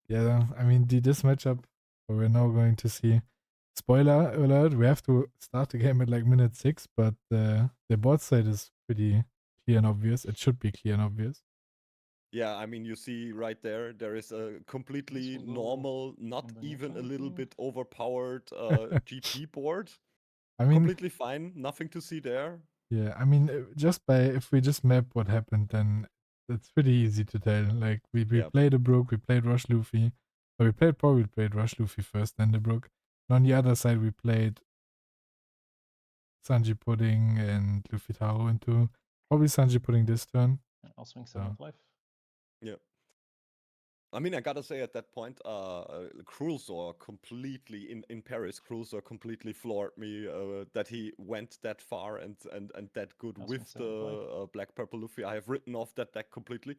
Yeah, I mean, this matchup, we're now going to see. Spoiler alert, we have to start the game at like minute 6, but the board side is pretty clear and obvious. It should be clear and obvious. Yeah, I mean, you see right there, there is a This completely will go normal, on not the even a neutral, I little think. bit overpowered GP board. I mean, Completely fine, nothing to see there. yeah, I mean, if we just map what happened, then it's pretty easy to tell. Like, we Yeah. played a Brook, we played Rush Luffy. Or we probably played Rush Luffy first, then the Brook. And on the other side, we played Sanji Pudding and Luffy Taro into probably Sanji Pudding this turn. I'll swing 7 So, of life. Yeah. I mean, I gotta say at that point, Krullzor completely in Paris. Krullzor completely floored me that he went that far and that good I'll swing with 7 of life. the Black Purple Luffy. I have written off that deck completely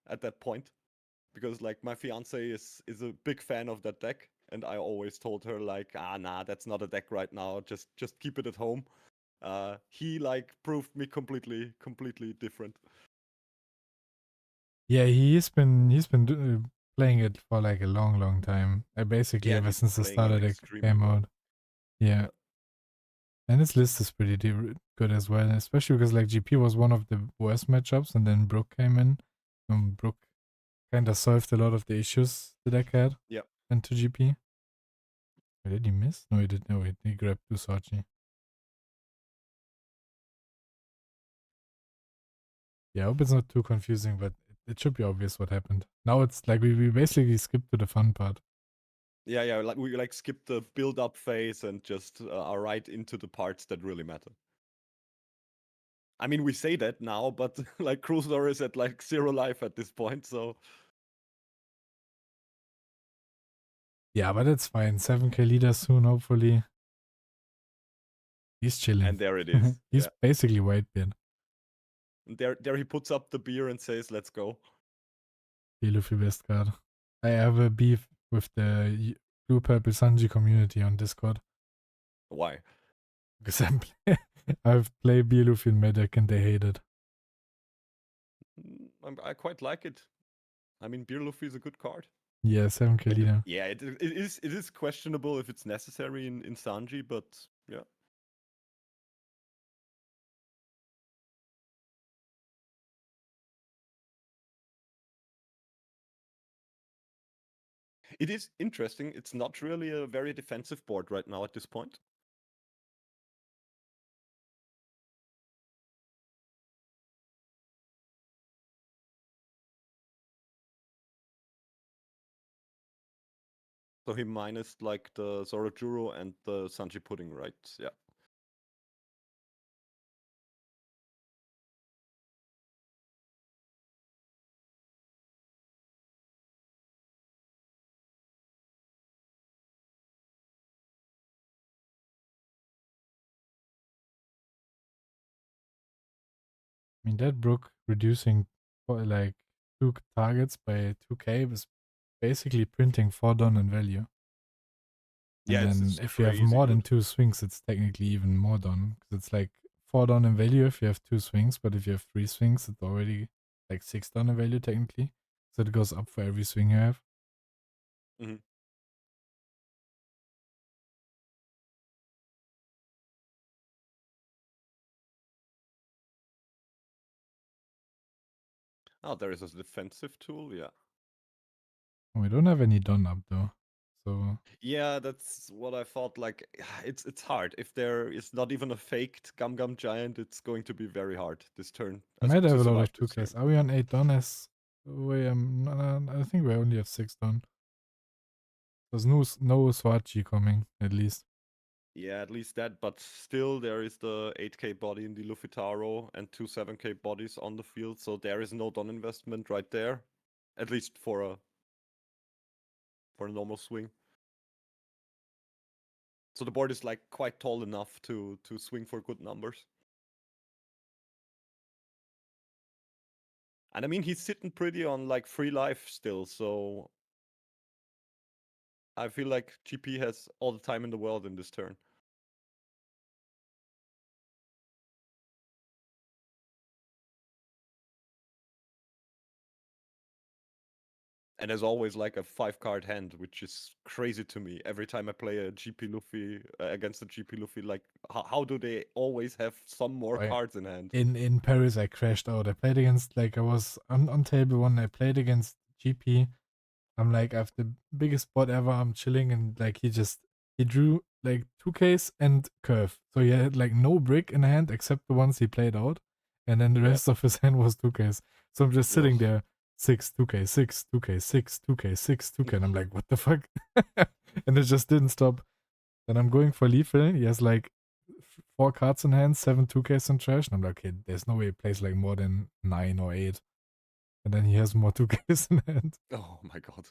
at that point because like my fiance is a big fan of that deck, and I always told her like, nah, that's not a deck right now. Just keep it at home. He like proved me completely different. yeah, he's been playing it for like a long time. Basically, Yeah, and ever he's been since the playing it starter deck extremely came well. out. Yeah. Yeah. And his list is pretty good as well, especially because like GP was one of the worst matchups, and then Brook came in. Brook kind of solved a lot of the issues the deck had Yeah. into GP. Wait, did he miss? No, he did. No, he grabbed Usoji. Yeah, I hope it's not too confusing, but it should be obvious what happened. Now it's like we basically skipped to the fun part. Yeah, like we like skip the build up phase and just are right into the parts that really matter. I mean, we say that now, but like Krullzor is at like 0 life at this point, so Yeah, but it's fine. 7K leader soon, hopefully. He's chilling. and there it is. He's Yeah. basically Whitebeard. And there he puts up the beer and says, "Let's go." The Luffy best card. I have a beef with the Blue Purple Sanji community on Discord. Why? Because I've played B Luffy in Medic and they hate it. I quite like it. I mean, Beer Luffy is a good card. Yeah, 7K leader. Yeah, it is questionable if it's necessary in Sanji, but yeah. It is interesting. It's not really a very defensive board right now at this point. So he minus like the Zorojuro and the Sanji Pudding, right? Yeah. I mean, that Brook reducing like 2 targets by 2K was basically printing 4 Don in value. And Yeah, then it's if you have crazy more than good. 2 swings, it's technically even more Don. Because it's like 4 Don in value if you have 2 swings, but if you have 3 swings, it's already like 6 Don in value technically. So it goes up for every swing you have. Mm-hmm. Oh, there is a defensive tool, yeah. We don't have any Don up though. So Yeah, that's what I thought. Like, it's hard. If there is not even a faked Gum Gum Giant, it's going to be very hard this turn we might to have a lot survive of this turn. 2Ks. Are we on 8 Don as I think we only have 6 Don. There's no Swachi coming, at least. Yeah, at least that. But still, there is the 8K body in the Luffy Taro and 2 7K bodies on the field. So there is no Don investment right there, at least for a normal swing. So the board is like quite tall enough to swing for good numbers. And I mean, he's sitting pretty on like 3 life still, so I feel like GP has all the time in the world in this turn. And there's always like a 5-card hand, which is crazy to me. Every time I play a GP Luffy against a GP Luffy, like how do they always have some more I, cards in hand? in Paris, I crashed out. I played against, like, I was on table one. I played against GP. I'm like, I have the biggest spot ever. I'm chilling, and like he drew like 2Ks and curve. So he had like no brick in hand except the ones he played out, and then the Yeah. rest of his hand was 2Ks. So I'm just sitting Ugh. there, 2K, 2K, 2K, 2K, and I'm like, what the fuck? And it just didn't stop. Then I'm going for lethal. He has like 4 cards in hand, 7 2Ks in trash, and I'm like, okay, there's no way he plays like more than 9 or 8. And then he has more 2Ks in hand. Oh my god.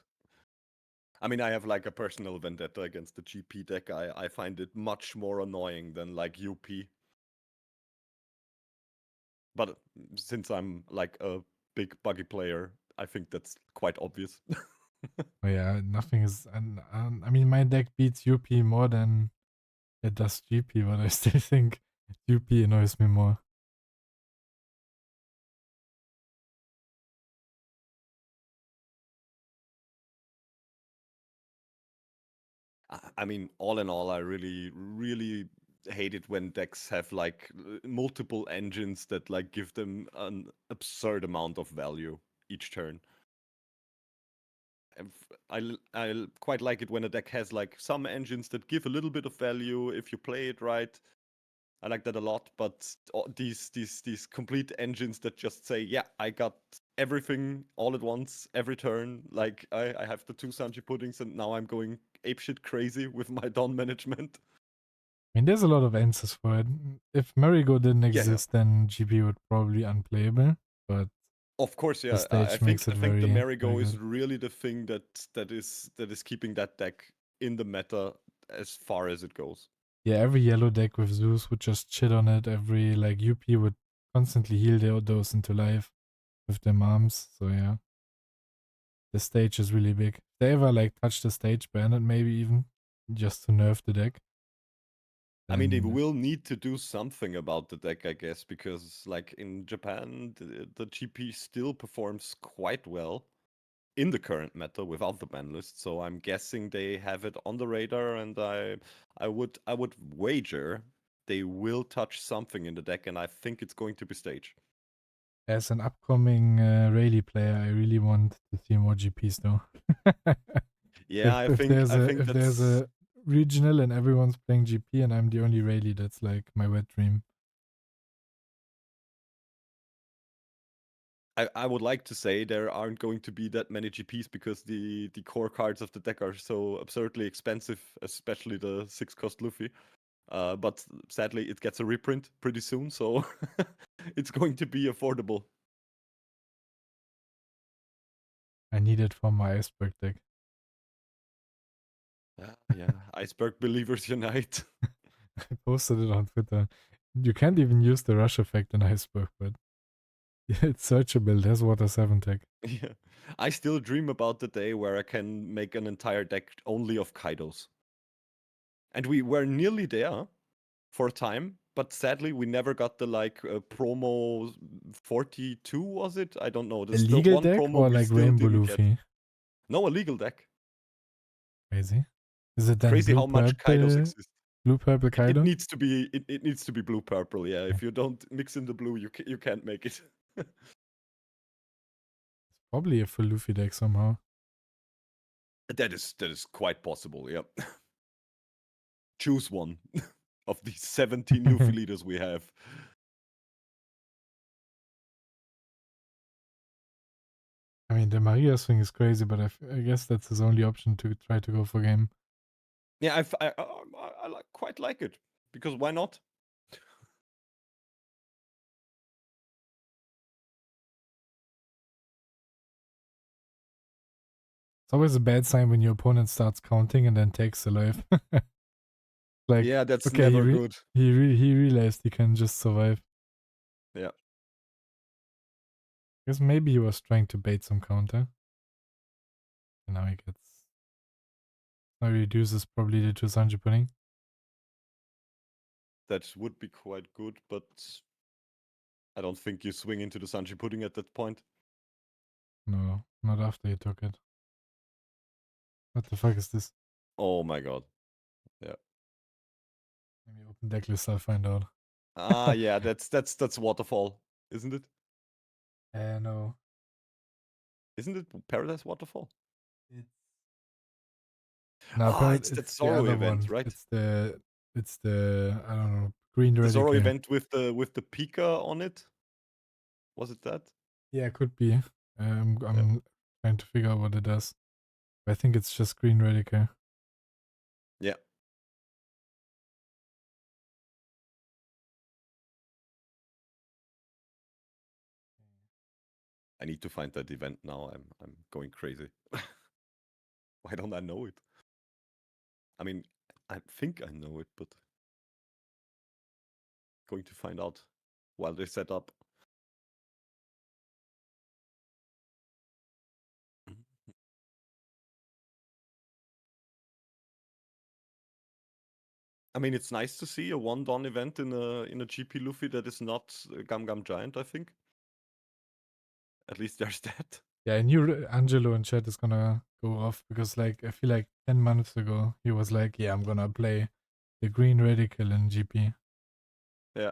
I mean, I have like a personal vendetta against the GP deck. I find it much more annoying than like UP. But since I'm like a big buggy player, I think that's quite obvious. Oh yeah, nothing is. And I mean, my deck beats UP more than it does GP, but I still think UP annoys me more. I mean, all in all, I really, really hate it when decks have like multiple engines that like give them an absurd amount of value each turn. I quite like it when a deck has like some engines that give a little bit of value if you play it right. I like that a lot, but these complete engines that just say, yeah, I got everything all at once every turn. Like I have the 2 Sanji puddings and now I'm going apeshit crazy with my Dawn management. I mean, there's a lot of answers for it. If Marigo didn't Yeah, yeah. exist, then GP would probably unplayable, but Of course, the yeah. stage makes I it think the very, very Marigo is good. really the thing that is keeping that deck in the meta as far as it goes. Yeah, every yellow deck with Zeus would just shit on it. Every like UP would constantly heal those into life with their arms. So yeah, the stage is really big. If they ever like touch the stage, ban it maybe even just to nerf the deck. I mean, they And will need to do something about the deck, I guess, because like in Japan, the GP still performs quite well in the current meta without the ban list. So I'm guessing they have it on the radar, and I would wager they will touch something in the deck, and I think it's going to be stage. as an upcoming Rayleigh player, I really want to see more GPs though. Yeah, I if think there's I a think if there's that's a regional and everyone's playing GP and I'm the only Rayleigh, that's like my wet dream. I would like to say there aren't going to be that many GPs because the core cards of the deck are so absurdly expensive, especially the 6-cost Luffy. But sadly, it gets a reprint pretty soon, so it's going to be affordable. I need it for my iceberg deck. Yeah, Iceberg Believers Unite. I posted it on Twitter. You can't even use the rush effect in iceberg, but it's searchable. There's water 7 tech. Yeah. I still dream about the day where I can make an entire deck only of Kaidos. And we were nearly there for a time, but sadly we never got the like promo 42, was it? I don't know. A There's the legal one deck promo or we like still Rainbow didn't get. Luffy? No, a legal deck. Crazy. Is it then Crazy blue how much Kaidos purple? exist. Blue purple It Kaido? needs to be it needs to be blue purple. Yeah, Okay. if you don't mix in the blue, you can't make it. It's probably a full Luffy deck somehow. That is quite possible. Yeah. Choose one of these 17 Luffy leaders we have. I mean, the Maria swing is crazy, but I guess that's his only option to try to go for game. Yeah, I quite like it because why not? It's always a bad sign when your opponent starts counting and then takes the life. Like, Yeah, that's okay, never good. he realized he can just survive. Yeah, I guess maybe he was trying to bait some counter. And now he gets. Now he reduces probably the 2 Sanji pudding. that would be quite good, but I don't think you swing into the Sanji pudding at that point. No, not after he took it. What the fuck is this? Oh my god. Yeah. Let me open decklist, I'll find out. Ah, yeah, that's Waterfall, isn't it? No. Isn't it Paradise Waterfall? It's no, Ah, it's that it's the Zorro other event, one. right? It's the I don't know, green The Zorro radical. event with the Pika on it. Was it that? Yeah, could be. Yeah. I'm trying to figure out what it does. I think it's just green radical. Yeah. I need to find that event now. I'm going crazy. Why don't I know it? I mean, I think I know it, but going to find out while they set up. I mean, it's nice to see a one-don event in a GP Luffy that is not Gum Gum Giant, I think. At least there's that. Yeah, I knew Angelo in chat is gonna go off because, like, I feel like 10 months ago he was like, "Yeah, I'm gonna play the green radical in GP." Yeah.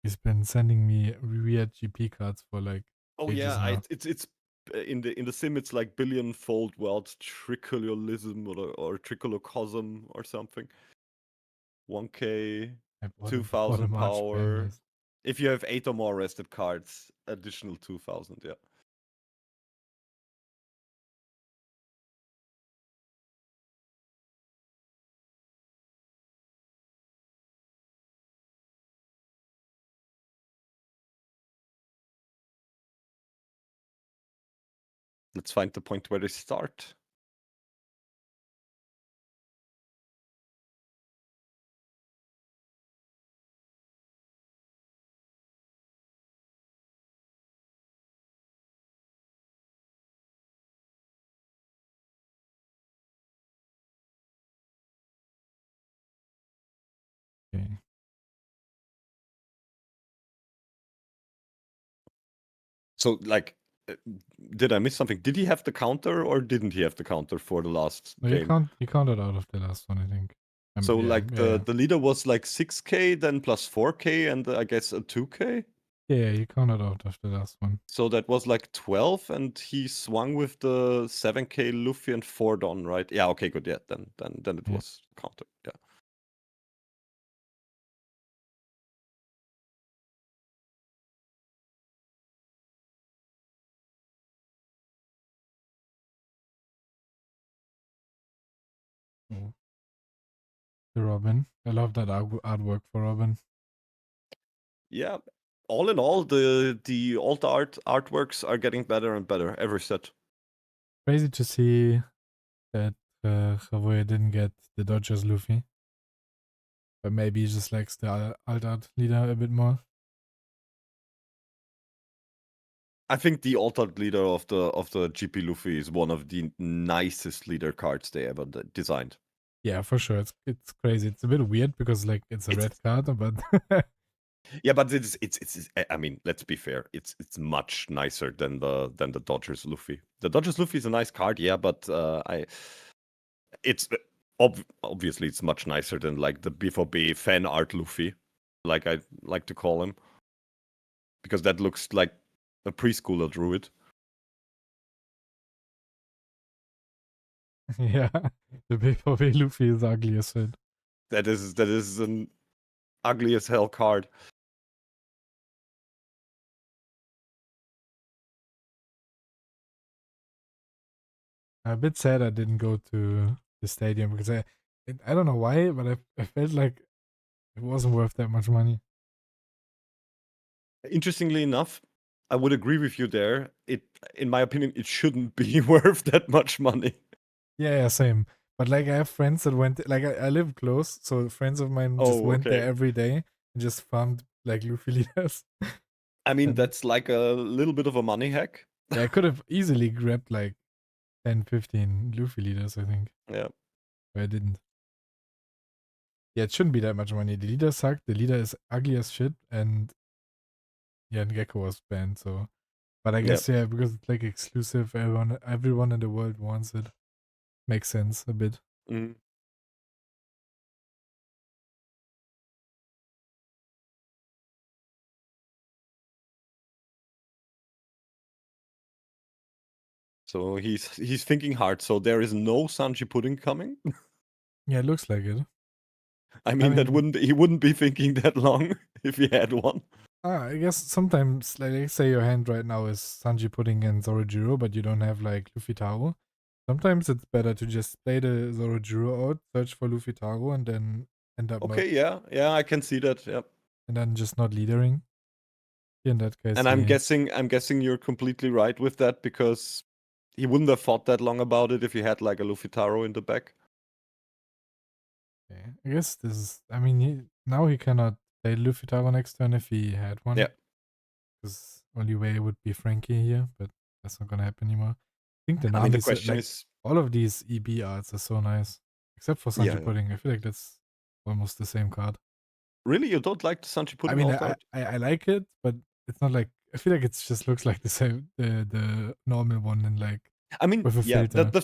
He's been sending me weird GP cards for like Oh ages yeah, now. it's in the sim it's like billion-fold world tricolorlism or tricolocosm or something. 1k, I bought a 2000 March ban power. list. If you have 8 or more rested cards, additional 2000, yeah. Let's find the point where they start. Okay. So, like, did I miss something? Did he have the counter or didn't he have the counter for the last No, game? you counted out of the last one, I think. So, Yeah, like, yeah. the leader was like 6k, then plus 4k, and I guess a 2k? Yeah, you counted out of the last one. So that was like 12, and he swung with the 7k Luffy and 4 Don, right? Yeah, okay, good. Yeah, then it Yeah. was counter. Yeah. Oh. The Robin. I love that artwork for Robin. Yeah. All in all, the alt artworks are getting better and better every set. Crazy to see that Chavoy didn't get the Dodgers Luffy. But maybe he just likes the alt art leader a bit more. I think the altered leader of the GP Luffy is one of the nicest leader cards they ever designed. Yeah, for sure. It's crazy. It's a bit weird because like it's a red card, but Yeah, but it's I mean, let's be fair. It's much nicer than the Dodgers Luffy. The Dodgers Luffy is a nice card, yeah, but it's obviously it's much nicer than like the B4B fan art Luffy, like I like to call him, because that looks like a preschooler drew it. yeah, the B4B Luffy is ugly as shit. That is an ugly as hell card. I'm a bit sad I didn't go to the stadium because I don't know why, but I felt like it wasn't worth that much money. Interestingly enough, I would agree with you there. In my opinion, it shouldn't be worth that much money. Yeah, same. But like I have friends that went like I live close, so friends of mine just Oh, went there okay. every day and just farmed like Luffy leaders. I mean, And that's like a little bit of a money hack. yeah, I could have easily grabbed like 10, 15 Luffy leaders, I think. Yeah. But I didn't. Yeah, it shouldn't be that much money. The leader sucked. The leader is ugly as shit, and yeah, and Gecko was banned. So, but I Yeah. guess yeah, because it's like exclusive, everyone in the world wants it. makes sense a bit. Mm. So he's thinking hard. So there is no Sanji pudding coming. Yeah, it looks like it. I I mean, mean, he wouldn't be thinking that long if he had one. I guess sometimes, like, let's say your hand right now is Sanji Pudding and Zorojiro, but you don't have like Luffy Taro. Sometimes it's better to just play the Zorojiro out, search for Luffy Taro, and then end up not, Okay, yeah, I can see that. Yeah. and then just not leadering. In that case, And I'm guessing you're completely right with that because he wouldn't have thought that long about it if he had like a Luffy Taro in the back. okay. I guess this is. I mean, now he cannot play Luffy Taro next turn if he had one. Yeah. Because only way would be Frankie here, but that's not gonna happen anymore. I think the I mean, the Nami's question like is, all of these EB arts are so nice, except for Sanji yeah, Pudding. I feel like that's almost the same card. really, you don't like the Sanji I pudding mean, alt art? I like it, but it's not like I feel like it just looks like the same the normal one and like I mean, with a yeah, filter.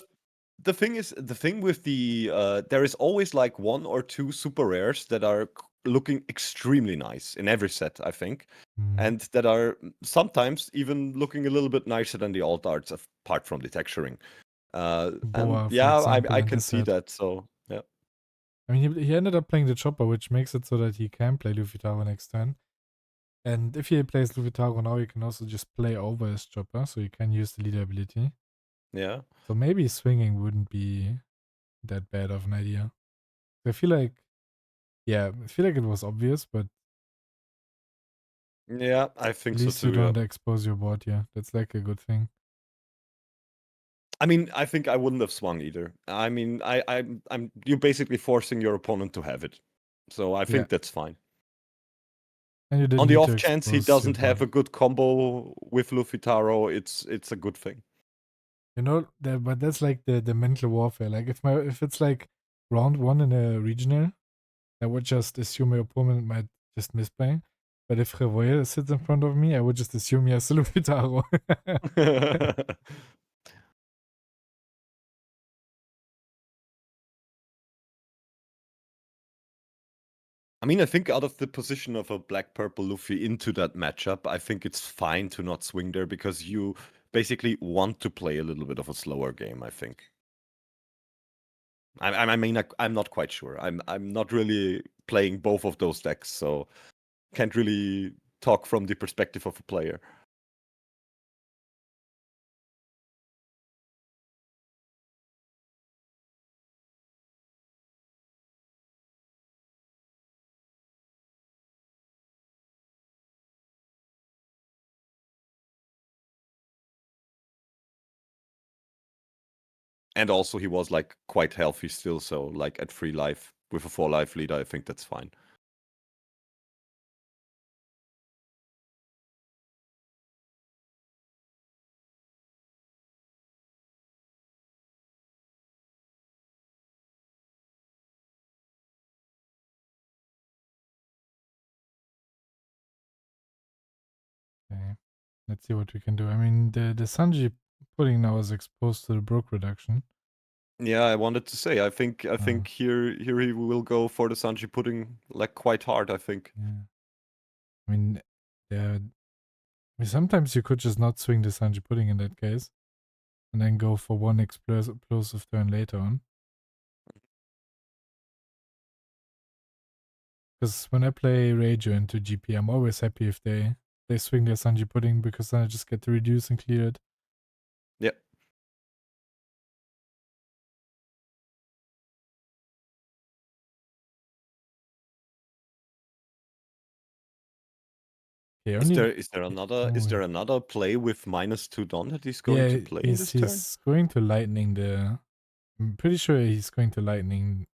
the thing with the there is always like one or two super rares that are looking extremely nice in every set, I think, and that are sometimes even looking a little bit nicer than the alt arts apart from the texturing. And Boa, for yeah, example, I in can this see set. that. So yeah, I mean, he ended up playing the chopper, which makes it so that he can play Luffy Taro next turn. And if he plays Luffy Taro now, he can also just play over his chopper, so he can use the leader ability. yeah, So maybe swinging wouldn't be that bad of an idea. I feel like, yeah, I feel like it was obvious, but yeah, I at think so least you too. Yeah. don't expose your board here. That's like a good thing. I mean, I think I wouldn't have swung either. I mean, I'm you're basically forcing your opponent to have it, so I Yeah. think that's fine. And you On didn't the need to off chance he expose your doesn't have board. a good combo with Luffy Taro, it's a good thing. You know, but that's like the mental warfare. Like if it's like round one in a regional, I would just assume my opponent might just misplay. But if Revoil sits in front of me, I would just assume he has Luffy Taro. I mean, I think out of the position of a black purple Luffy into that matchup, I think it's fine to not swing there because you basically want to play a little bit of a slower game, I think. I mean, I'm not quite sure. I'm not really playing both of those decks, so can't really talk from the perspective of a player. And also, he was like quite healthy still, so like at 3 life with a 4 life leader, I think that's fine. Okay. Let's see what we can do. I mean, the Sanji pudding now is exposed to the broke reduction. Yeah, I wanted to say, I think Oh, here he will go for the Sanji pudding like quite hard, I think. yeah. I mean, yeah. I mean, sometimes you could just not swing the Sanji pudding in that case, and then go for one explosive turn later on. Because when I play Railz0 into GP, I'm always happy if they swing their Sanji pudding because then I just get to reduce and clear it. Yeah. Okay, Is only there another play with -2 Don that he's going yeah, to play in this turn? he's going to lightning the. I'm pretty sure he's going to lightning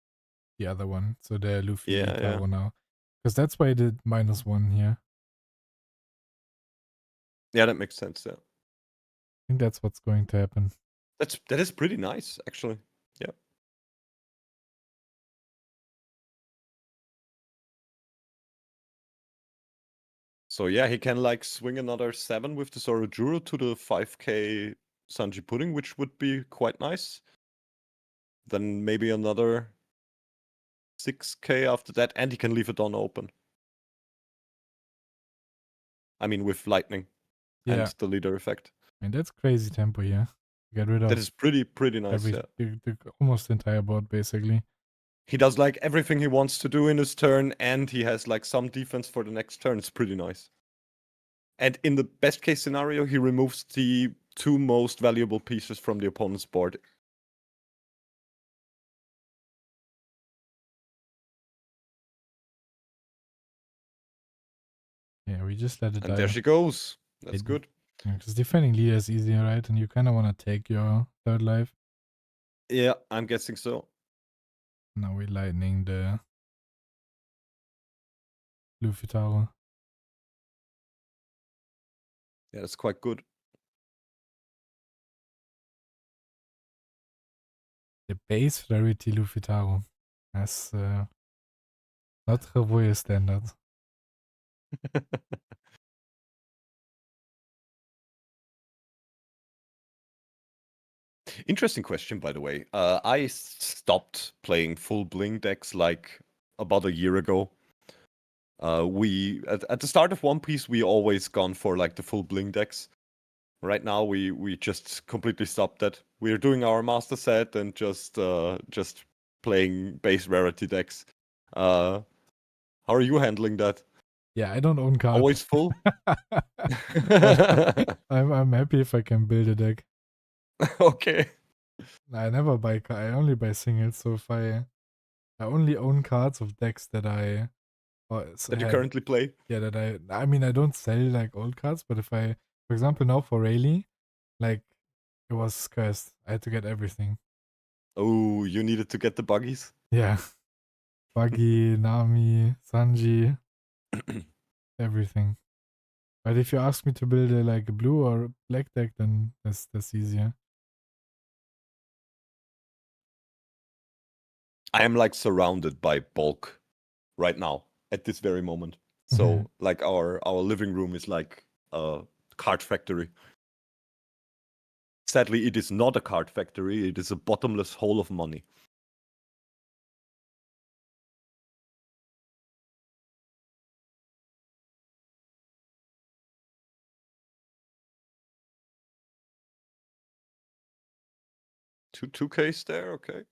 the other one, so the Luffy Yeah, yeah. Taro now, because that's why I did -1 here. Yeah, that makes sense, yeah. I think that's what's going to happen. That is pretty nice, actually. Yeah. So yeah, he can like swing another 7 with the Zorojuro to the 5k Sanji pudding, which would be quite nice. then maybe another 6k after that, and he can leave a Dawn open. I mean, with lightning Yeah, and the leader effect. I mean that's crazy tempo here. Get rid of That is pretty nice. Yeah. almost the entire board basically. He does like everything he wants to do in his turn, and he has like some defense for the next turn. It's pretty nice. And in the best case scenario, he removes the 2 most valuable pieces from the opponent's board. Yeah, we just let it die. And there she goes. That's good. Because defending leader is easier, right? And you kind of want to take your third life. Yeah, I'm guessing so. Now we're lightning the Luffy tower. Yeah, that's quite good. The base rarity Luffy tower. That's not Revoy standard. Interesting question, by the way. I stopped playing full bling decks like about a year ago. We at the start of One Piece, we always gone for like the full bling decks. Right now, we just completely stopped that. We're doing our master set and just playing base rarity decks. How are you handling that? Yeah, I don't own cards. Always full. I'm happy if I can build a deck. Okay. I never buy cards. I only buy singles. So if I only own cards of decks that I That you currently play? Yeah, that I mean I don't sell like old cards, but if I, for example, now for Rayleigh, like it was cursed. I had to get everything. Oh, you needed to get the buggies? Yeah. Buggy, Nami, Sanji, everything. But if you ask me to build like a blue or black deck, then that's easier. I am like surrounded by bulk right now at this very moment. So like our living room is like a card factory. Sadly, it is not a card factory. It is a bottomless hole of money. Two Ks there, okay.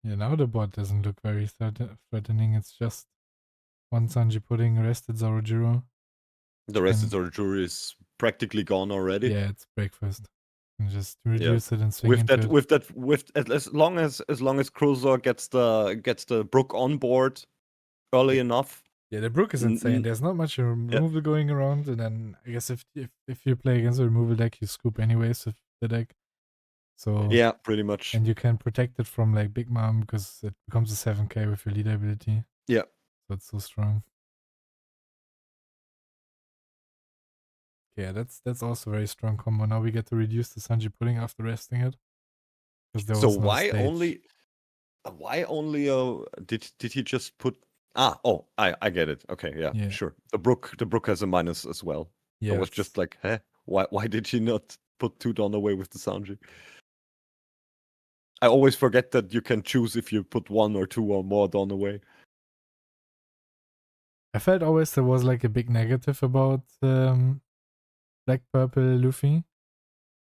Yeah, now the board doesn't look very threatening. It's just one Sanji pudding, rested Zorojiro. The rest of the jury is practically gone already. Yeah, it's breakfast. And just reduce it and swing with into that with as long as Krullzor gets the Brook on board early enough. Yeah, the Brook is insane. There's not much removal going around, and then I guess if you play against a removal deck, you scoop anyways with the deck. So yeah, pretty much. And you can protect it from like Big Mom because it becomes a 7k with your leader ability. Yeah. So it's so strong. Yeah, that's also a very strong combo. Now we get to reduce the Sanji pudding after resting it. Because there was no why stage. only did he just put I get it. Okay, yeah, sure. The Brook has a minus as well. Yeah. I was just like, why did she not put 2 Dawn away with the Sanji? I always forget that you can choose if you put 1 or 2 or more Dawn away. I felt always there was like a big negative about Black Purple Luffy.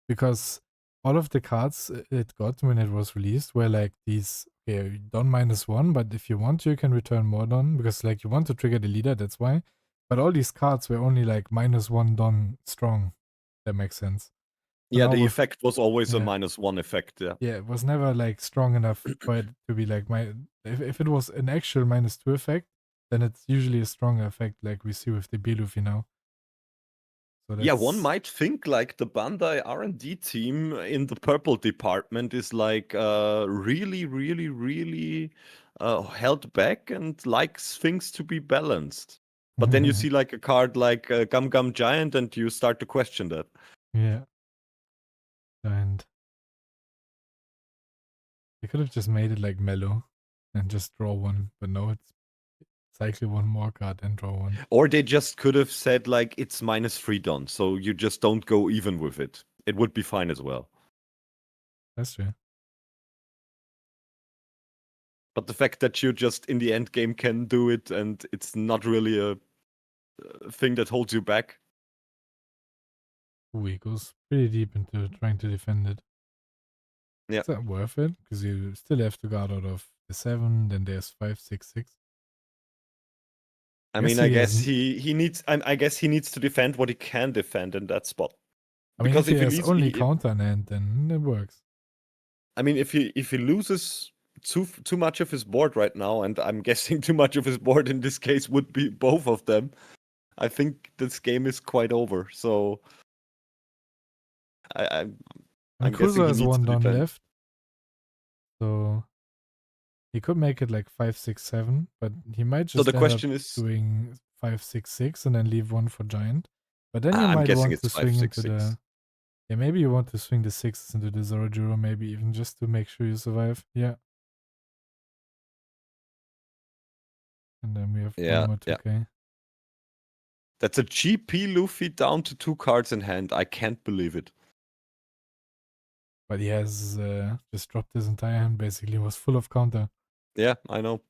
Because all of the cards it got when it was released were like these, okay, Dawn -1, but if you want to, you can return more Dawn, because like you want to trigger the leader, that's why. But all these cards were only like -1 Dawn strong. That makes sense. So yeah, the effect was always a -1 effect, yeah. Yeah, it was never like strong enough for it to be like if it was an actual -2 effect, then it's usually a stronger effect like we see with the B Luffy now. So yeah, one might think like the Bandai R&D team in the purple department is like really held back and likes things to be balanced. But then you see like a card like Gum Gum Giant and you start to question that. Yeah. And they could have just made it like mellow and just draw one, but no, it's cycle one more card and draw one. Or they just could have said like it's -3 Dawn, so you just don't go even with it. It would be fine as well. That's true. But the fact that you just in the end game can do it and it's not really a thing that holds you back. Ooh, he goes pretty deep into trying to defend it. Yeah. Is that worth it? Because you still have to guard out of the 7, then there's 5, 6, 6. I mean, I guess hasn't. he needs. I guess he needs to defend what he can defend in that spot. I mean, Because if he if he has leaves, only counter in hand, then it works. I mean, if he loses too much of his board right now, and I'm guessing too much of his board in this case would be both of them, I think this game is quite over. So I'm guessing Krullzor he has needs one to don defend. left. So he could make it like 5, 6, 7, but he might So just the end up question is, doing 5, 6, 6 and then leave one for giant. But then you I'm might guessing want to it's five, swing six, into six. the... Yeah, maybe you want to swing the 6s into the Zorojuro, maybe even just to make sure you survive. Yeah. And then we have one more 2k. That's a GP Luffy down to 2 cards in hand. I can't believe it. But he has just dropped his entire hand, basically. Was full of counter. Yeah, I know.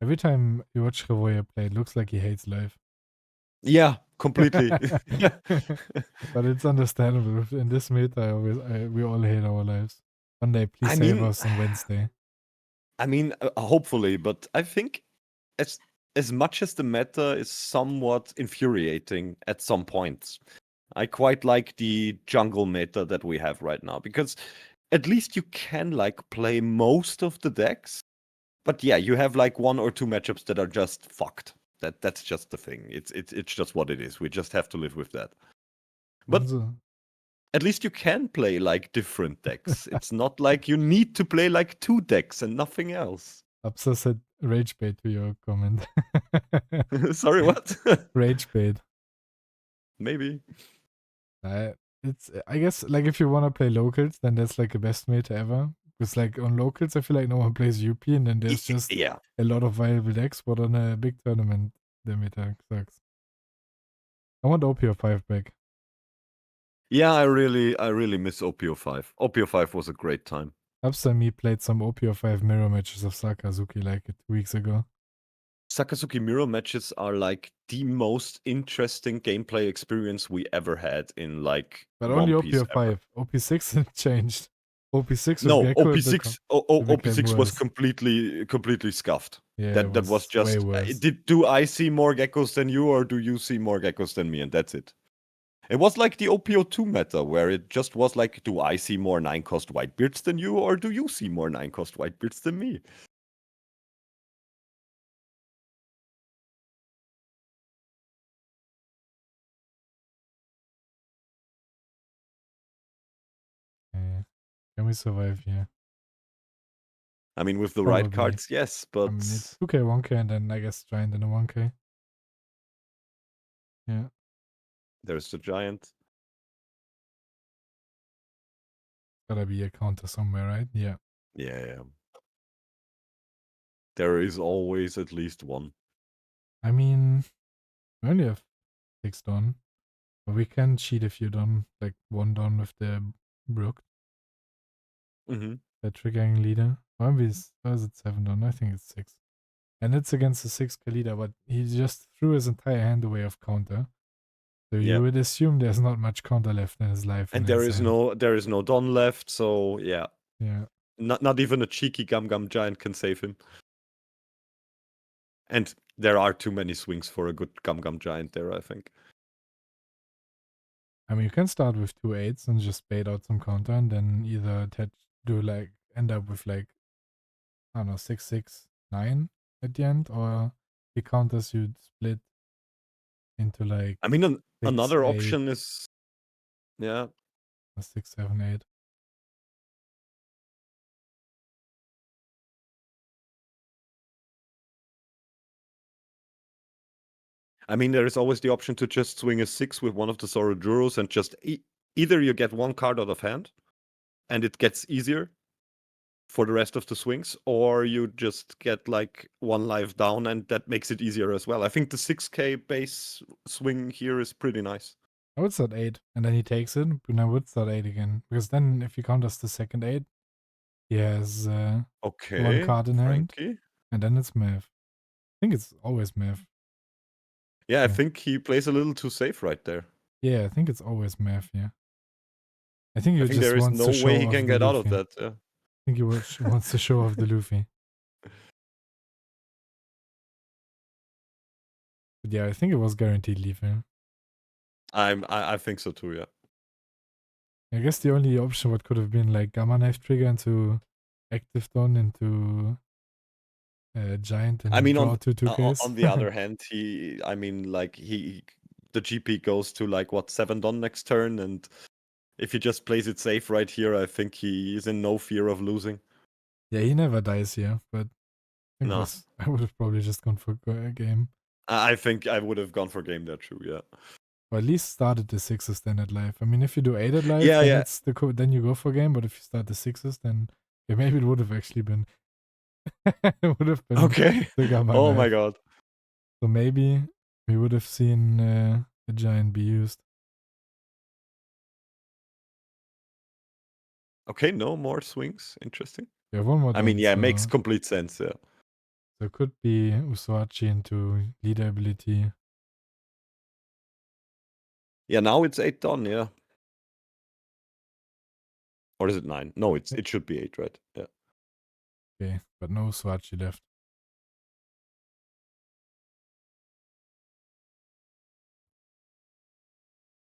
Every time you watch Revoya play, it looks like he hates life. Yeah, completely. But it's understandable. In this meta, we all hate our lives. One day, please I save mean, us on Wednesday. I mean, hopefully, but I think as much as the meta is somewhat infuriating at some points, I quite like the jungle meta that we have right now because at least you can like play most of the decks. But yeah, you have like 1 or 2 matchups that are just fucked. That's just the thing. It's just what it is. We just have to live with that. But Also, at least you can play like different decks. It's not like you need to play like 2 decks and nothing else. Absa said rage bait to your comment. Sorry, what? Rage bait. Maybe. It's, I guess, like if you want to play locals, then that's like the best meta ever. Because like on locals, I feel like no one plays UP, and then there's just Yeah. a lot of viable decks. But on a big tournament, the meta sucks. I want OP5 back. Yeah, I really miss OP05. OP05 was a great time. Absa and me played some OP5 mirror matches of Sakazuki like 2 weeks ago. Sakazuki mirror matches are like the most interesting gameplay experience we ever had in like But only One Piece ever. OP5. OP6 changed. OP6 with No, Gecko, OP6 it became OP6 was worse. completely scuffed. Yeah, it That was was way just worse. do I see more geckos than you or do you see more geckos than me and that's it. It was like the OPO2 meta where it just was like do I see more 9-cost whitebeards than you or do you see more 9-cost whitebeards than me? Can we survive here? I mean with the right Probably. cards, yes, I but mean, it's 2k, 1k, and then I guess Giant in a 1k. Yeah. there's the giant. Gotta be a counter somewhere, right? Yeah. Yeah. There is always at least one. I mean, we only have 6 done. But we can cheat if you done like 1 done with the Brook. Mm-hmm. The triggering leader. Or is it 7 done? I think it's 6. And it's against the 6k leader, but he just threw his entire hand away of counter. So you would assume there's not much counter left in his life. And there is no Don left, so yeah. Yeah. Not even a cheeky Gum Giant can save him. And there are too many swings for a good Gum Giant there, I think. I mean, you can start with 2 8s and just bait out some counter and then either end up with like, I don't know, 6 6 9 at the end, or the counters you'd split into like I mean, 6 another 8 option is, yeah. 6 7 8. I mean, there is always the option to just swing a 6 with one of the Zorojuros and just either you get one card out of hand and it gets easier for the rest of the swings, or you just get like 1 life down, and that makes it easier as well. I think the 6k base swing here is pretty nice. I would start 8, and then he takes it, but I would start 8 again. Because then, if he counters the second 8, he has one Okay, card in hand, Frankie. and then it's math. I think it's always math. Yeah, I Yeah. think he plays a little too safe right there. Yeah, I think it's always math, yeah. I think he I think just there is wants no to way show he off can the get out of Luffy. that. Yeah. I think he wants to show off the Luffy. But yeah, I think it was guaranteed lethal. I think so too, yeah. I guess the only option what could have been like Gamma Knife trigger into active Dawn into Giant and I mean, draw 2/2Ks. on the other hand, the GP goes to like what 7 Don next turn, and if he just plays it safe right here, I think he is in no fear of losing. Yeah, he never dies here, but I think No. I would have probably just gone for a game. I think I would have gone for game there too, yeah. Or at least started the 6s then at life. I mean, if you do 8 at life, Yeah, then yeah. it's then you go for game. But if you start the 6s, then yeah, maybe it would have actually been it would have been Okay. the Gamma Oh Knife. my god. So maybe we would have seen a Giant be used. Okay, no more swings. Interesting. Yeah, one more. I mean, Don, yeah, so, makes complete sense, yeah. So it could be Usohachi into leader ability. Yeah, now it's 8 Don, yeah. Or is it 9? No, it should be 8, right? Yeah. Okay, but no Usohachi left.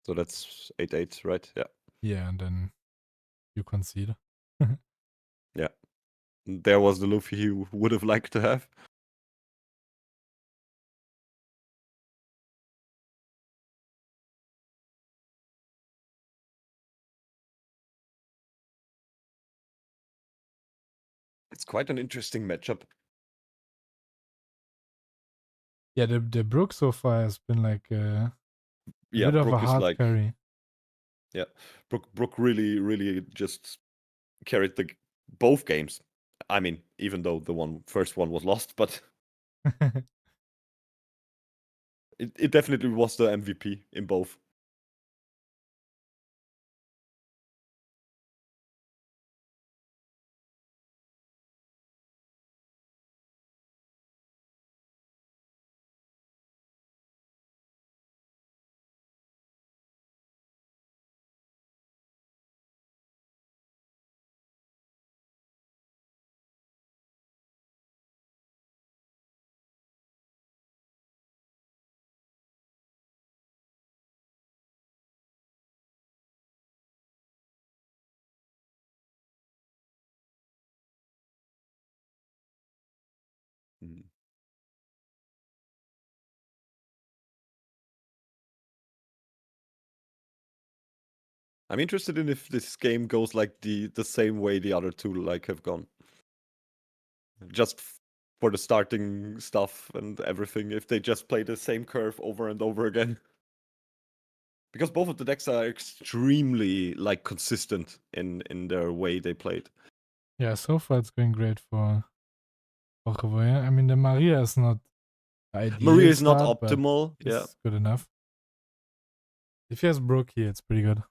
So that's 8/8, right? Yeah. Yeah, and then you concede. Yeah. There was the Luffy you would have liked to have. It's quite an interesting matchup. Yeah, the Brook so far has been like a bit of a Brook is hard like carry. yeah, Brook really just carried both games. I mean, even though the first one was lost, but it definitely was the MVP in both. Mm. I'm interested in if this game goes like the same way the other two like have gone. Just for the starting stuff and everything, if they just play the same curve over and over again. Because both of the decks are extremely like consistent in their way they played. Yeah, so far it's going great for Rochavoy. I mean, the Maria is not ideal Maria is not start, but optimal, yeah. it's good enough. If he has Brook here, it's pretty good.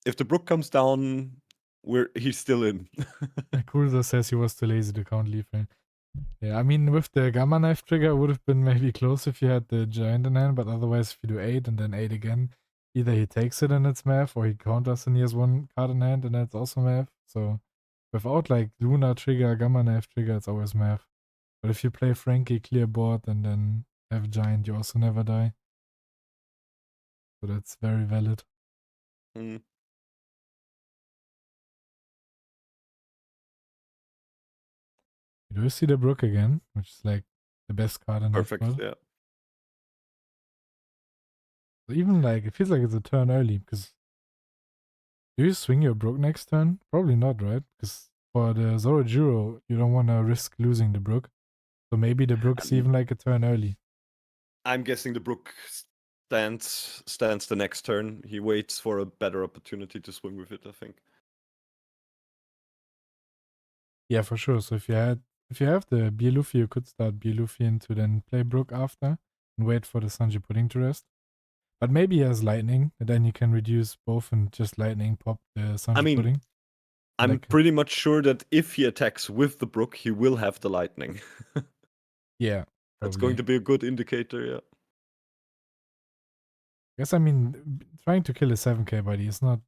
If the Brook comes down, he's still in. Krullzor says he was too lazy to count lethal. Yeah, I mean, with the Gamma Knife trigger, it would have been maybe close if you had the Giant in hand, but otherwise, if you do 8 and then 8 again, either he takes it and it's math, or he counters and he has one card in hand and that's also math. So without like Luna trigger, Gamma Knife trigger, it's always math. But if you play Frankie, clear board, and then have Giant, you also never die. So that's very valid. Mm. You do see the Brook again, which is like the best card in Perfect, that spot. yeah. So even like, it feels like it's a turn early, because do you swing your Brook next turn? Probably not, right? Because for the Zorojuro, you don't want to risk losing the Brook. So maybe the Brook's even like a turn early. I'm guessing the Brook stands the next turn. He waits for a better opportunity to swing with it, I think. Yeah, for sure. So if you have the Beer Luffy, you could start Beer Luffy into then play Brook after and wait for the Sanji pudding to rest. But maybe he has lightning, and then you can reduce both and just lightning pop the I Sanji mean, pudding. I'm pretty much sure that if he attacks with the Brook, he will have the lightning. Yeah, That's going probably. to be a good indicator, yeah. Guess I mean trying to kill a 7k buddy is not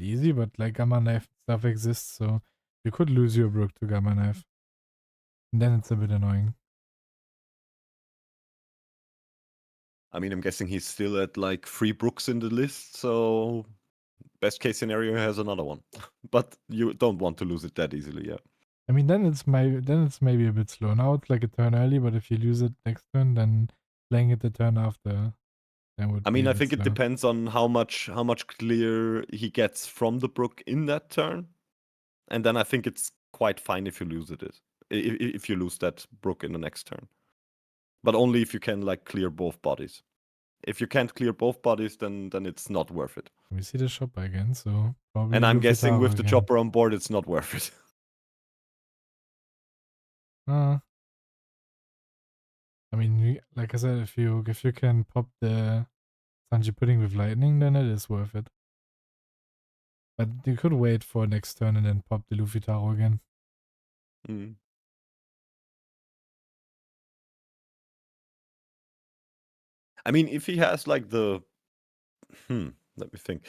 easy, but like Gamma Knife stuff exists, so you could lose your Brook to Gamma Knife. And then it's a bit annoying. I mean, I'm guessing he's still at like 3 Brooks in the list, so best case scenario has another one. But you don't want to lose it that easily, yeah. I mean then it's maybe a bit slow. Now it's like a turn early, but if you lose it next turn, then playing it the turn after then would I be mean, a I bit think it slow. depends on how much clear he gets from the Brook in that turn. And then I think it's quite fine if you lose it. If you lose that Brook in the next turn. But only if you can like clear both bodies. If you can't clear both bodies, then it's not worth it. We see the shopper again, so probably And I'm Luffy guessing Taro with the again. chopper on board, it's not worth it. I mean, like I said, if you can pop the Sanji pudding with lightning, then it is worth it. But you could wait for next turn and then pop the Luffy Taro again. Mm. I mean, if he has like the let me think.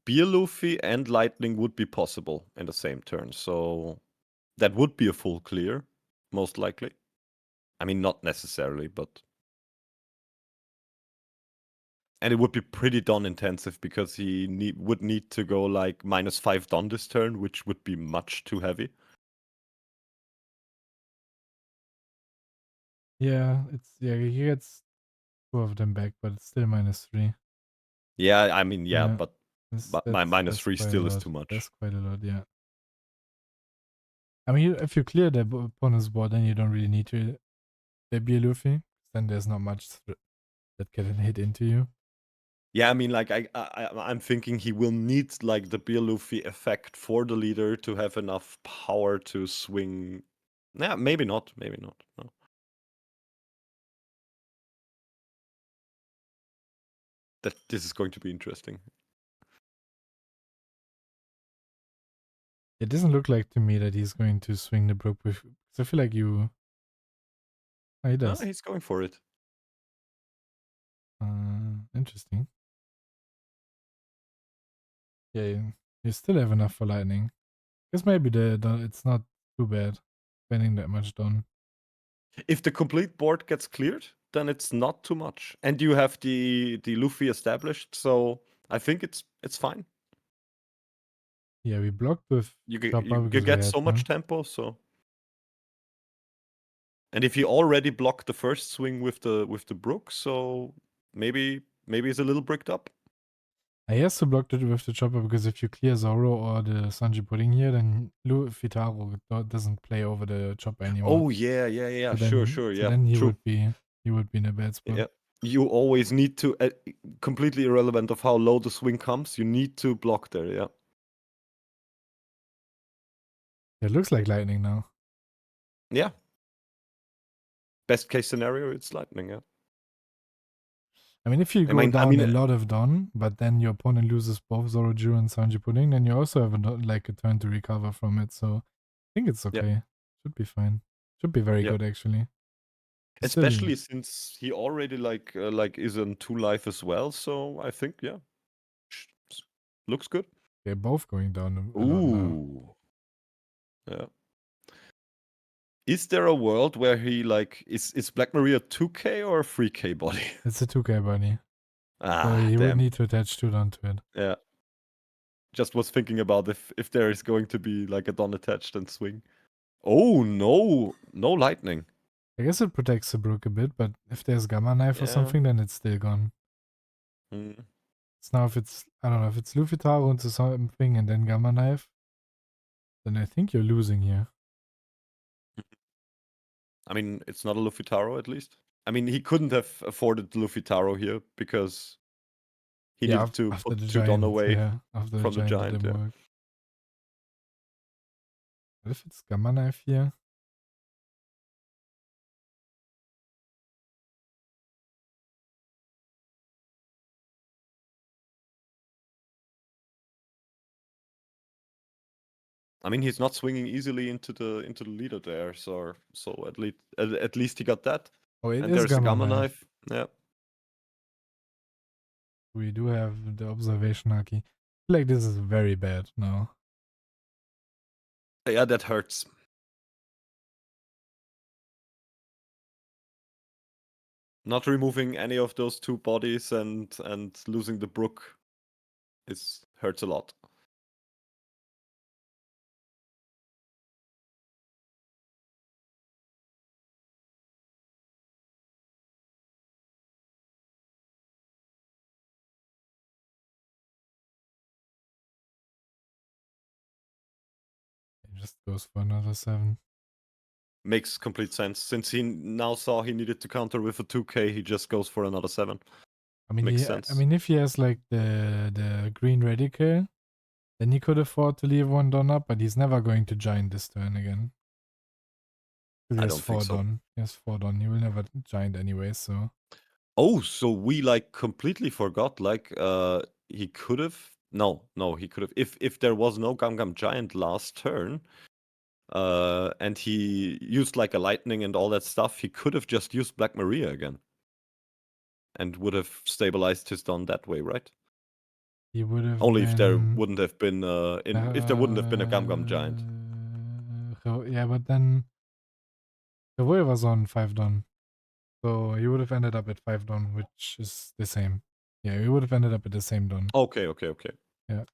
Beer Luffy and Lightning would be possible in the same turn, so that would be a full clear, most likely. I mean, not necessarily, but and it would be pretty Don intensive because he would need to go like -5 Don this turn, which would be much too heavy. Yeah, he gets 2 of them back, but it's still -3. Yeah, I mean, yeah, Yeah, but my that's -3 quite a still is lot. too much. That's quite a lot, yeah. I mean, if you clear the opponent's board, then you don't really need to be a Luffy. Then there's not much that can hit into you. Yeah, I mean, like I'm thinking he will need like the Beer Luffy effect for the leader to have enough power to swing. Yeah, maybe not. Maybe not. No. This is going to be interesting. It doesn't look like to me that he's going to swing the Brook with. So I feel like you. Oh, he No, does. he's going for it. Interesting. Yeah, you still have enough for lightning. Guess maybe it's not too bad spending that much Don. If the complete board gets cleared, then it's not too much, and you have the Luffy established. So I think it's fine. Yeah, we blocked with You Chopper because we get had so much to. tempo. So, and if you already blocked the first swing with the Brook, so maybe it's a little bricked up. I has to block it with the Chopper because if you clear Zoro or the Sanji pudding here, then Luffy Taro doesn't play over the Chopper anymore. Oh yeah. So Sure. Yeah, then he true. would be in a bad spot. Yeah, you always need to completely irrelevant of how low the swing comes. You need to block there. Yeah. It looks like lightning now. Yeah. Best case scenario, it's lightning. Yeah. I mean, if you I go mean, down a lot of Don, but then your opponent loses both Zoroju and Sanji pudding, then you also have like a turn to recover from it. So I think it's yeah. okay. Should be fine. Should be very good actually. Especially since he already like is on 2 life as well. So I think looks good. They're both going down a lot now. Ooh. Yeah. Is there a world where he like is Black Maria 2K or 3K body? It's a 2k buddy. So Ah, he would damn. need to attach 2 Don to it. Yeah. Just was thinking about if there is going to be like a Don attached and swing. Oh no, no lightning. I guess it protects the Brook a bit, but if there's Gamma Knife or something, then it's still gone. It's now if it's, I don't know, if it's Luffy Taro into something and then Gamma Knife, then I think you're losing here. I mean, it's not a Luffy Taro at least. I mean, he couldn't have afforded Luffy Taro here because he needed to after put the 2 Don giant, away after from the giant. didn't work. What if it's Gamma Knife here? I mean, he's not swinging easily into the leader there, so at least he got that. Oh, it And is there's the Gamma gamma Knife. knife. Yeah. We do have the observation haki. I feel like this is very bad now. Yeah, that hurts. Not removing any of those two bodies and losing the brook hurts a lot. He just goes for another 7. Makes complete sense. Since he now saw he needed to counter with a 2k, he just goes for another 7. Makes sense. I mean, if he has like the green radical, then he could afford to leave 1 Don up, but he's never going to giant this turn again. He I has don't think 4 so. Don. He has 4 Don. He will never giant anyway, so. Oh, so we like completely forgot. Like, he could have. No, he could have. If there was no Gum Gum Giant last turn, and he used like a lightning and all that stuff, he could have just used Black Maria again, and would have stabilized his Don that way, right? He would have Only been. if there wouldn't have been if there wouldn't have been a Gum Gum Giant. Yeah, but then the way was on 5 Don. So he would have ended up at 5 Don, which is the same. Yeah, he would have ended up at the same Don. Okay. Yeah.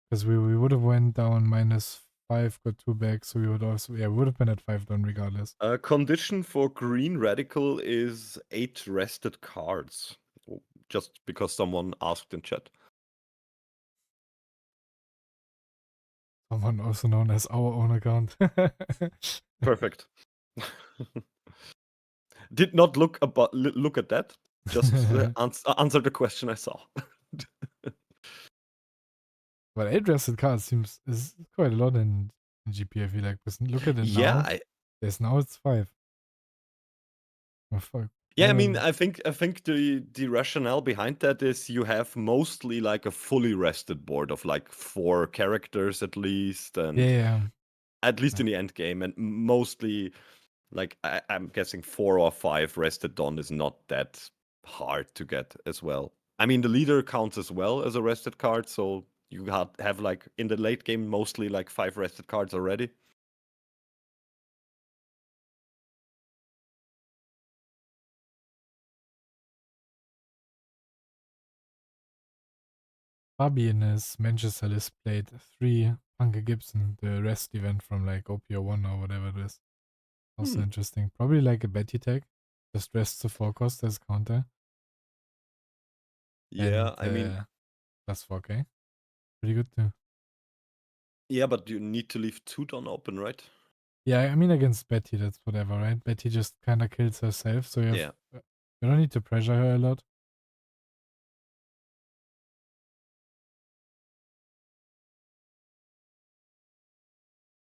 Because we would have went down -5, got 2 back, so we would also, yeah, we would have been at 5 Don regardless. Condition for green radical is 8 rested cards. Just because someone asked in chat. Someone also known as our own account. Perfect. Did not look at that. Just answer the question I saw. But 8 rested cards is quite a lot in GP, I feel like. Look at it Yeah, now. Now it's 5. Oh, fuck. I mean, I think the rationale behind that is you have mostly like a fully rested board of like 4 characters at least, and Yeah. at least in the end game, and mostly like I'm guessing 4 or 5 rested Don is not that hard to get as well. I mean, the leader counts as well as a rested card, so you have like in the late game mostly like 5 rested cards already. Bobby in his Manchester list played 3 Punker Gibson, the rest event from like OP11 or whatever it is. Also interesting. Probably like a Betty tag. Just rests the 4 cost as counter. Yeah, And I mean, plus 4k. Pretty good too. yeah, but you need to leave 2 Don open, right? Yeah, I mean against Betty, that's whatever, right? Betty just kind of kills herself, so you don't need to pressure her a lot.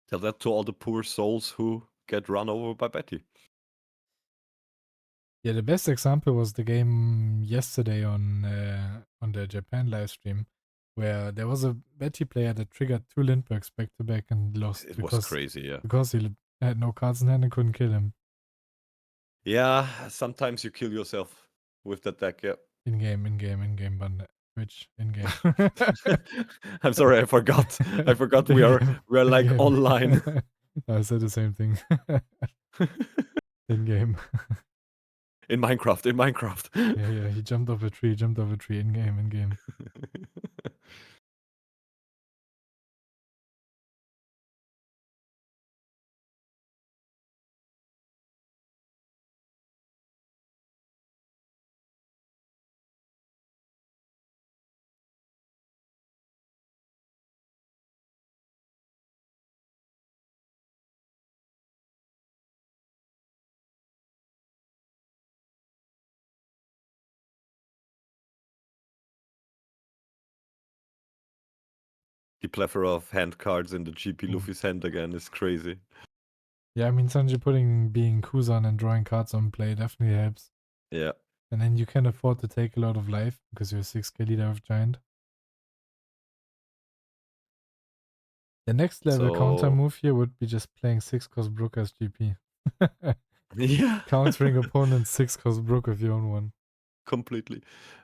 Tell that to all the poor souls who get run over by Betty. Yeah, the best example was the game yesterday on the Japan live stream, where there was a Betty player that triggered 2 Lindberghs back to back and lost It was crazy, yeah. because he had no cards in hand and couldn't kill him. Yeah, sometimes you kill yourself with that deck, yeah. In game, but Twitch in game. I'm sorry, I forgot. We are like online. I said the same thing. In game. In Minecraft. Yeah, he jumped off a tree in game. The plethora of hand cards in the GP Mm. Luffy's hand again is crazy. Yeah, I mean, Sanji putting being Kuzan and drawing cards on play definitely helps. Yeah. And then you can afford to take a lot of life because you're 6k leader of Giant. The next level counter So move here would be just playing 6-cost Brook as GP. yeah, Countering opponent's 6-cost Brook with your own one. completely.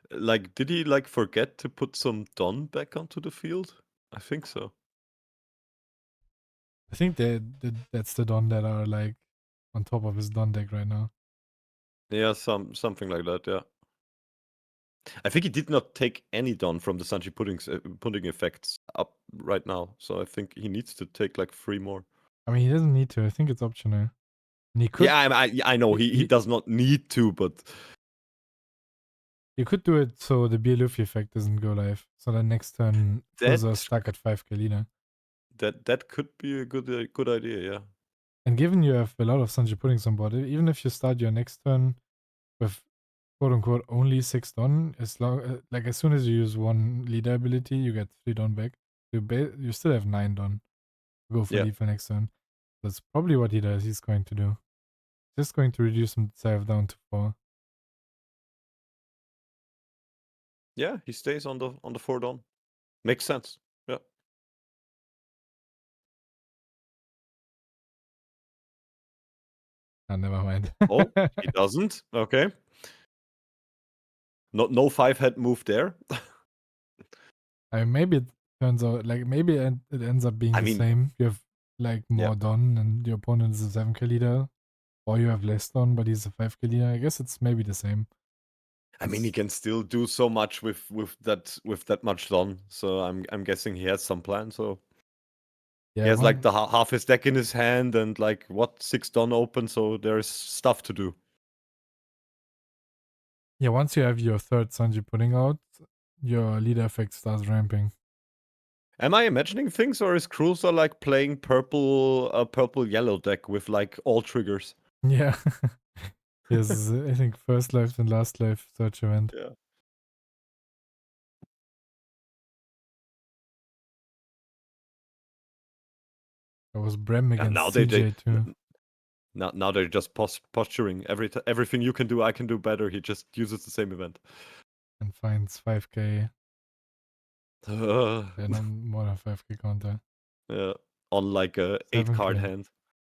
Like, did he like forget to put some Don back onto the field? I think so. I think that's the Don that are like on top of his Don deck right now. Yeah, something like that. Yeah. I think he did not take any Don from the Sanji pudding effects up right now, so I think he needs to take like 3 more. I mean, he doesn't need to. I think it's optional. And he could. Yeah, I know he does not need to, but You could do it so the Beer Luffy effect doesn't go live. So then next turn, Krullzor is that stuck at 5k leader. that could be a good idea. Yeah. And given you have a lot of Sanji puddings on board, even if you start your next turn with quote unquote only 6 Don, as long like as soon as you use one leader ability, you get 3 Don back. You still have 9 Don. Go for Yeah. lethal next turn. That's probably what he's going to do. Just going to reduce himself down to 4. Yeah, he stays on the 4 Don. Makes sense. Yeah. Ah, never mind. Oh, he doesn't. Okay. No 5-head move there. I mean, maybe it turns out like maybe it ends up being I the mean, same. You have like yeah. more Don and your opponent is a 7k leader, or you have less Don but he's a 5k leader. I guess it's maybe the same. I mean, he can still do so much with that much Don. So I'm guessing he has some plan. So he Yeah, has like the half his deck in his hand and like what 6 Don open. So there's stuff to do. yeah. Once you have your third Sanji pudding out, your leader effect starts ramping. Am I imagining things, or is Krullzor like playing purple yellow deck with like all triggers? Yeah. Yes, I think first life and last life search event. Yeah. That was Brem And against CJ too. now they're just posturing. Everything you can do, I can do better. He just uses the same event. And finds 5k Uh, and on more than 5k counter. yeah, on like a 8-card 7k. hand.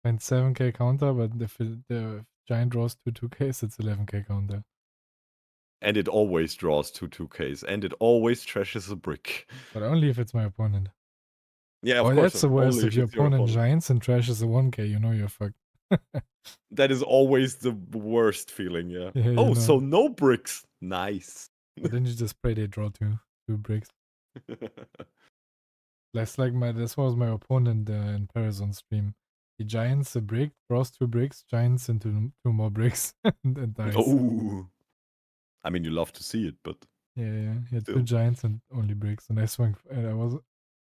Finds 7k counter, but if the giant draws 2/2ks, it's 11k counter. And it always draws 2/2ks, and it always trashes a brick. But only if it's my opponent. Yeah, of Or course. that's the worst. Only If if your it's your opponent opponent. giants and trashes a 1k, you know you're fucked. That is always the worst feeling, yeah. Yeah, you Oh, know. so no bricks. Nice. But then you just pray they draw two bricks. That's like this was my opponent in Paris on stream. He giants a brick, draws 2 bricks, giants into 2 more bricks, and dies. Oh. I mean, you love to see it, but Yeah. He had 2 still. giants and only bricks. And I swung, and I was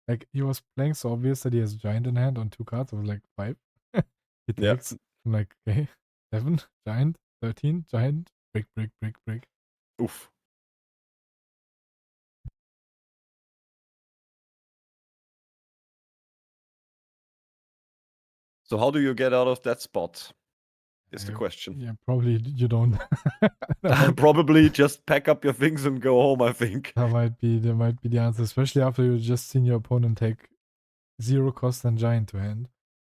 like, he was playing so obvious that he has giant in hand on 2 cards. I was like, 5. He Yeah. takes. I'm like, okay, 7, giant, 13, giant, brick. Oof. So how do you get out of that spot? Is the question. Yeah, probably you don't. Probably just pack up your things and go home, I think. That might be the answer, especially after you just seen your opponent take 0 cost and giant to hand.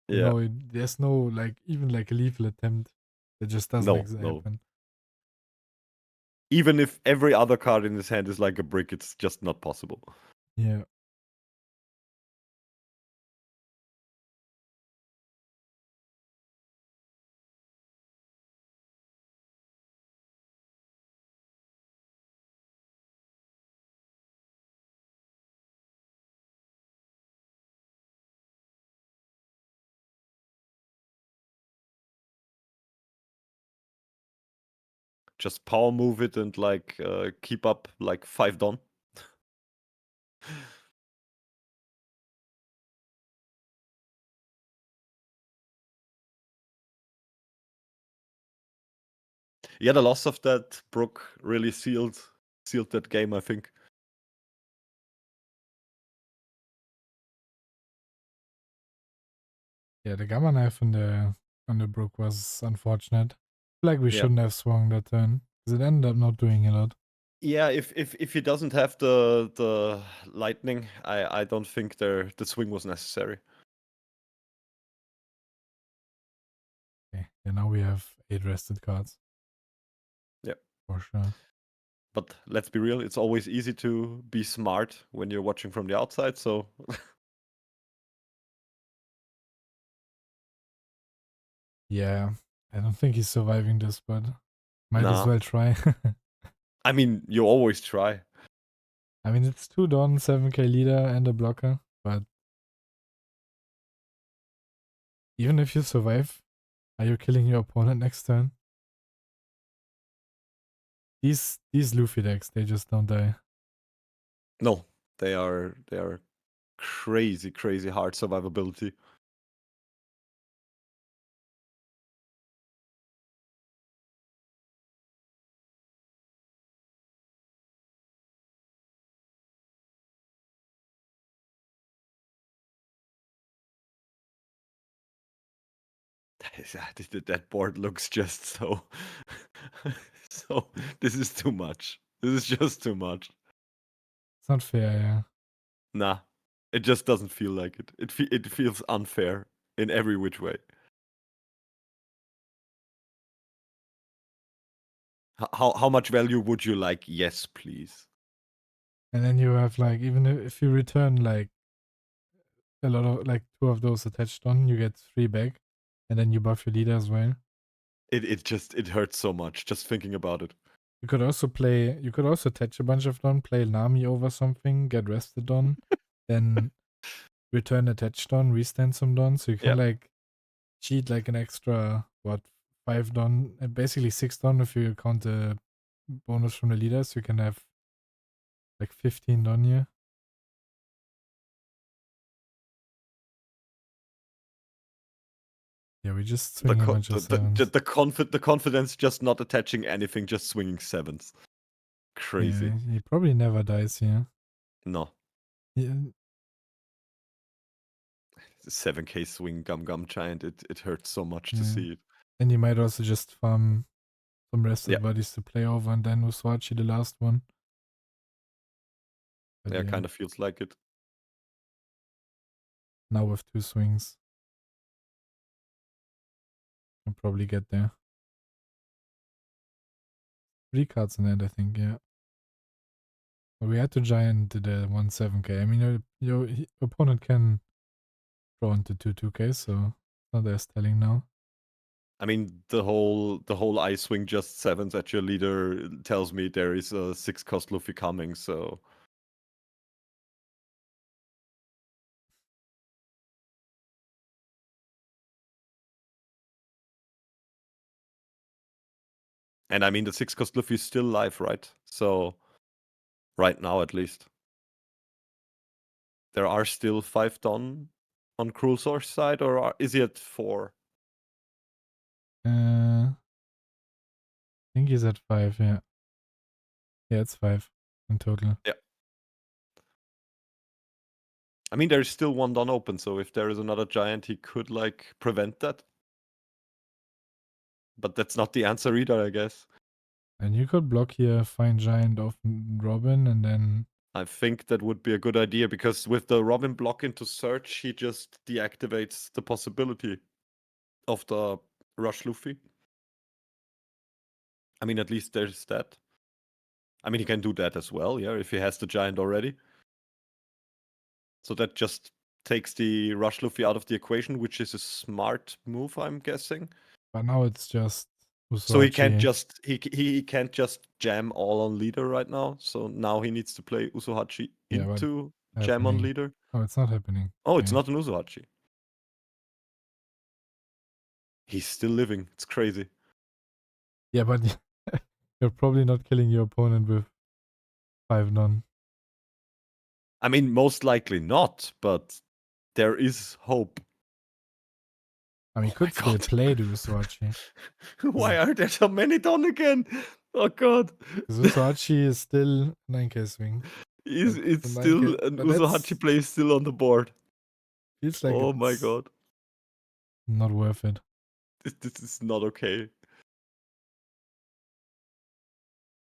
You Yeah. know, there's no like even like a lethal attempt. It just doesn't No. happen. Even if every other card in his hand is like a brick, it's just not possible. Yeah. Just power move it and like keep up like 5 Don. Yeah, the loss of that Brook really sealed that game, I think. Yeah, the gamma knife on the brook was unfortunate. Like we Yeah. shouldn't have swung that turn because it ended up not doing a lot. Yeah, if he doesn't have the lightning, I don't think the swing was necessary. Okay, yeah, now we have 8 rested cards. Yep. For sure. But let's be real, it's always easy to be smart when you're watching from the outside, so Yeah, I don't think he's surviving this, but might as nah. well try. I mean, you always try. I mean, it's 2 Don, 7k leader, and a blocker, but even if you survive, are you killing your opponent next turn? These Luffy decks, they just don't die. No, they are crazy hard survivability. That board looks just so so this is too much. This is just too much. It's not fair, yeah. Nah. It just doesn't feel like it. It feels unfair in every which way. How much value would you like? Yes, please. And then you have like, even if you return like a lot of, like 2 of those attached on, you get 3 back. And then you buff your leader as well. It hurts so much just thinking about it. You could also attach a bunch of Don, play Nami over something, get rested on, then return attached Don, restand some Don, so you can Yeah. like cheat like an extra, 5 Don, basically 6 Don if you count the bonus from the leaders, you can have like 15 Don here. Yeah, we just swing a bunch of sevens. The confidence just not attaching anything, just swinging sevens. Crazy. Yeah, he probably never dies here. No. Yeah, 7k swing Gum Giant, it hurts so much to yeah. see it. And you might also just farm some rested Yeah. bodies to play over and then Uswachi the last one. But Yeah, yeah, kind of feels like it. now with 2 swings, can probably get there. 3 cards in end, I think, yeah. But we had to giant the 1/7k. I mean, your opponent can draw into 2/2k, so it's not as telling now. I mean, the whole I swing just sevens at your leader tells me there is a 6-cost Luffy coming, so and I mean the 6-cost Luffy is still live, right? So right now at least. There are still 5 Don on Krullzor's side, or is he at 4? I think he's at 5, yeah. Yeah, it's 5 in total. Yeah. I mean, there's still 1 Don open, so if there is another giant, he could like prevent that. But that's not the answer either, I guess. And you could block here, find giant off Robin, and then I think that would be a good idea because with the Robin block into search, he just deactivates the possibility of the Rush Luffy. I mean, at least there's that. I mean, he can do that as well, yeah, if he has the giant already. So that just takes the Rush Luffy out of the equation, which is a smart move, I'm guessing. but now it's just So he can't Uswachi. just he can't just jam all on leader right now. So now he needs to play Usohachi Yeah, but into jam on happening. leader. Oh, it's not happening. Oh, it's Okay. not an Usohachi. He's still living. It's crazy. Yeah, but you're probably not killing your opponent with 5 non. I mean, most likely not, but there is hope. I mean, Oh you my could still god. play the Uswachi. Why are there so many Don again? Oh god. Because Uswachi is still 9k swing. It's So still 9k, an but that's Usohachi play still on the board. feels like Oh my it's god. not worth it. This is not okay.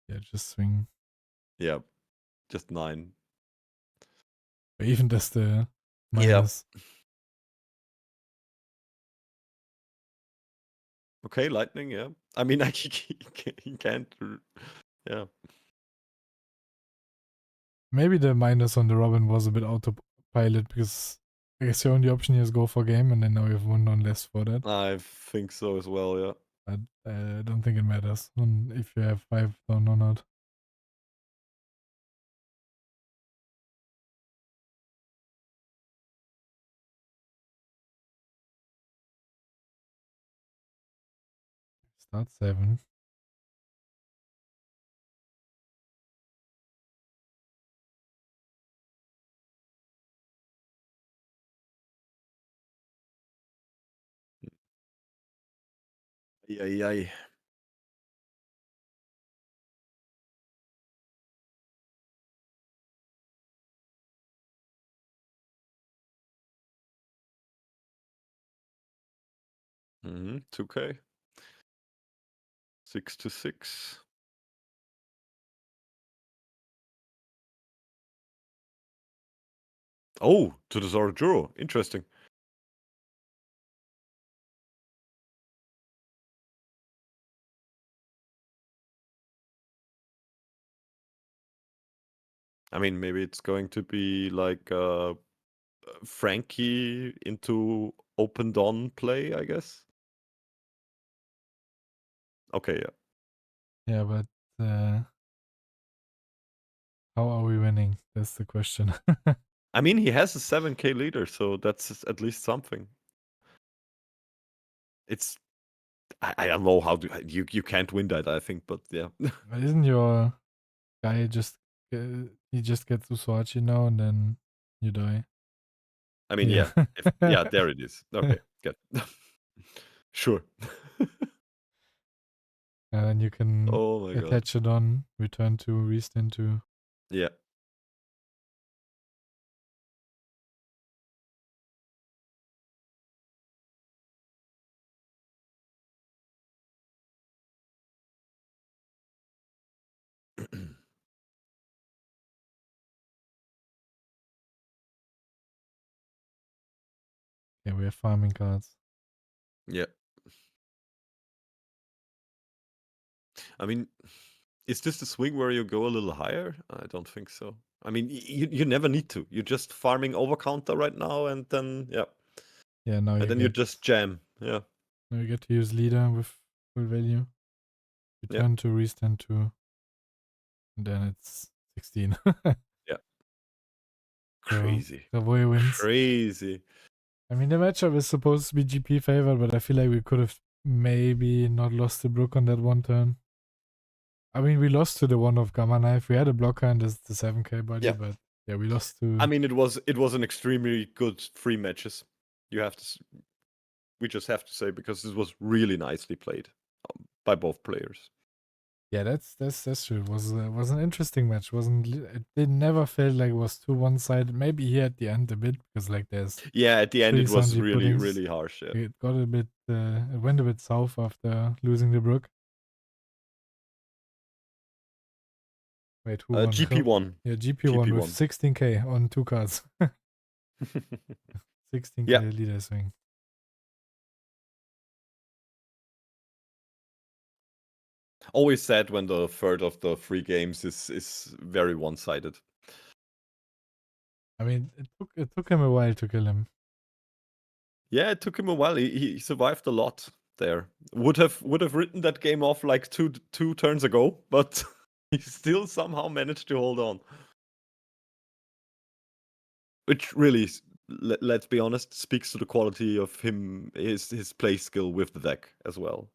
Yeah, just swing. Yeah, just 9. Even just the minus. Okay, lightning. Yeah. I mean, he can't. Yeah. Maybe the minus on the Robin was a bit autopilot because I guess the only option here is go for game, and then now you have 1 on less for that. I think so as well. Yeah. But I don't think it matters if you have 5 down or not. Start 7. Yeah. Mm-hmm. 2K. 6 to 6. Oh, to the Zorajuro. Interesting. I mean, maybe it's going to be like Frankie into open dawn play, I guess. Okay, yeah. Yeah, but how are we winning? That's the question. I mean, he has a 7K leader, so that's at least something. It's I don't know how you can't win that, I think, but yeah. But isn't your guy just he just gets to Swachi now and then you die? I mean, yeah. Yeah. There it is. Okay, good. Sure. And then you can Oh my god. attach it on, return to, restand to. Yeah. Yeah, we have farming cards. Yeah. I mean, is this the swing where you go a little higher? I don't think so. I mean, you never need to. You're just farming over counter right now, and then yeah. Yeah, now And you then you just jam. Yeah. now you get to use leader with full value. Return to, restand to, and then it's 16. Yeah. So Crazy. Savoy wins. Crazy. I mean, the matchup is supposed to be GP favored, but I feel like we could have maybe not lost the Brook on that one turn. I mean, we lost to the one of Gamma Knife. We had a blocker and the 7K buddy, but yeah, we lost to. I mean, it was an extremely good 3 matches. You have to. We just have to say, because this was really nicely played by both players. Yeah, that's true. It was an interesting match. It never felt like it was too one sided. Maybe here at the end a bit because like there's at the end 3 it was Sanji really puddings. really harsh. Yeah. It got a bit. It went a bit south after losing the Brook. Wait, who won? GP won. Yeah, GP won with 16K on 2 cards. 16K leader swing. Always sad when the third of the 3 games is very one-sided. I mean, it took him a while to kill him. Yeah, it took him a while. He survived a lot there. Would have written that game off like two turns ago, but he still somehow managed to hold on. Which really, let's be honest, speaks to the quality of his play skill with the deck as well.